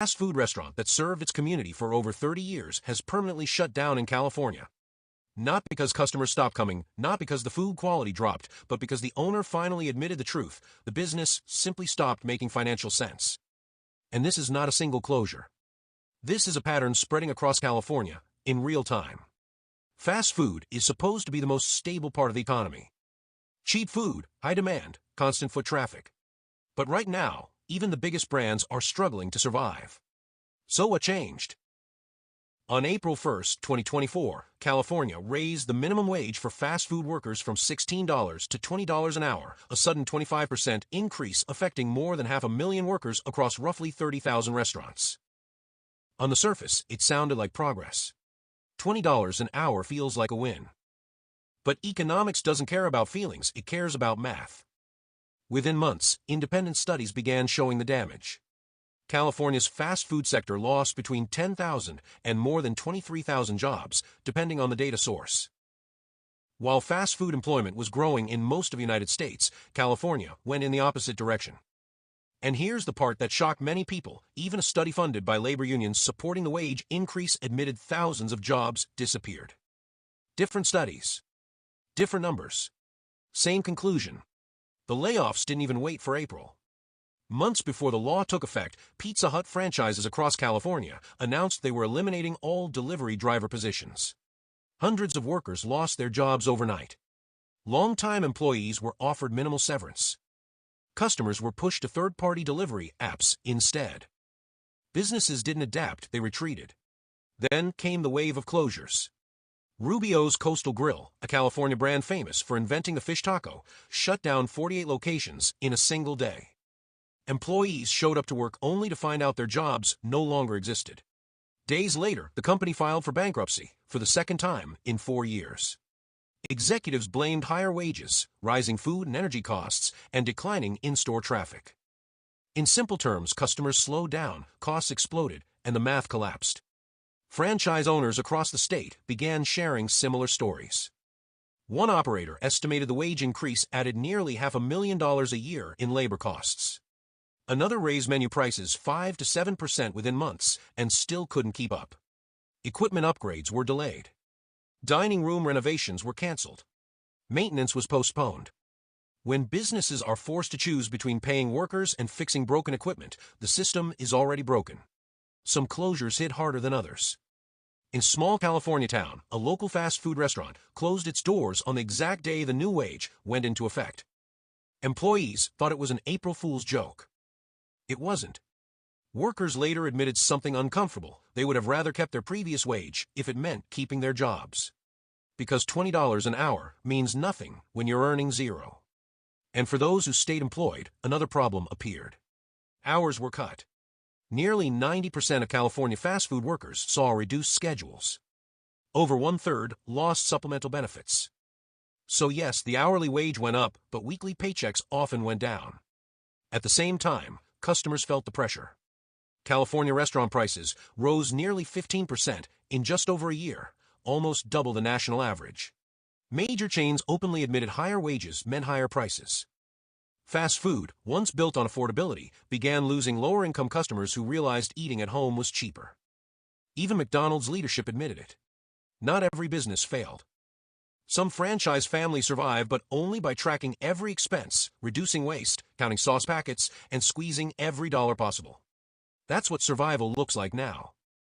fast food restaurant that served its community for over 30 years has permanently shut down in California. Not because customers stopped coming, not because the food quality dropped, but because the owner finally admitted the truth. The business simply stopped making financial sense. And this is not a single closure. This is a pattern spreading across California in real time. Fast food is supposed to be the most stable part of the economy. Cheap food, high demand, constant foot traffic. But right now, even the biggest brands are struggling to survive. So what changed? On April 1, 2024, California raised the minimum wage for fast food workers from $16 to $20 an hour, a sudden 25% increase affecting more than 500,000 workers across roughly 30,000 restaurants. On the surface, it sounded like progress. $20 an hour feels like a win. But economics doesn't care about feelings, it cares about math. Within months, independent studies began showing the damage. California's fast food sector lost between 10,000 and more than 23,000 jobs, depending on the data source. While fast food employment was growing in most of the United States, California went in the opposite direction. And here's the part that shocked many people. Even a study funded by labor unions supporting the wage increase admitted thousands of jobs disappeared. Different studies. Different numbers. Same conclusion. The layoffs didn't even wait for April. Months before the law took effect, Pizza Hut franchises across California announced they were eliminating all delivery driver positions. Hundreds of workers lost their jobs overnight. Long-time employees were offered minimal severance. Customers were pushed to third-party delivery apps instead. Businesses didn't adapt, they retreated. Then came the wave of closures. Rubio's Coastal Grill, a California brand famous for inventing the fish taco, shut down 48 locations in a single day. Employees showed up to work only to find out their jobs no longer existed. Days later, the company filed for bankruptcy for the second time in 4 years. Executives blamed higher wages, rising food and energy costs, and declining in-store traffic. In simple terms, customers slowed down, costs exploded, and the math collapsed. Franchise owners across the state began sharing similar stories. One operator estimated the wage increase added nearly $500,000 a year in labor costs. Another raised menu prices 5 to 7% within months and still couldn't keep up. Equipment upgrades were delayed. Dining room renovations were canceled. Maintenance was postponed. When businesses are forced to choose between paying workers and fixing broken equipment, the system is already broken. Some closures hit harder than others. In small California town, a local fast food restaurant closed its doors on the exact day the new wage went into effect. Employees thought it was an April Fool's joke. It wasn't. Workers later admitted something uncomfortable. They would have rather kept their previous wage if it meant keeping their jobs. Because $20 an hour means nothing when you're earning zero. And for those who stayed employed, another problem appeared. Hours were cut. Nearly 90% of California fast food workers saw reduced schedules. Over 1/3 lost supplemental benefits. So yes, the hourly wage went up, but weekly paychecks often went down. At the same time, customers felt the pressure. California restaurant prices rose nearly 15% in just over a year, almost double the national average. Major chains openly admitted higher wages meant higher prices. Fast food, once built on affordability, began losing lower-income customers who realized eating at home was cheaper. Even McDonald's leadership admitted it. Not every business failed. Some franchise families survived, but only by tracking every expense, reducing waste, counting sauce packets, and squeezing every dollar possible. That's what survival looks like now.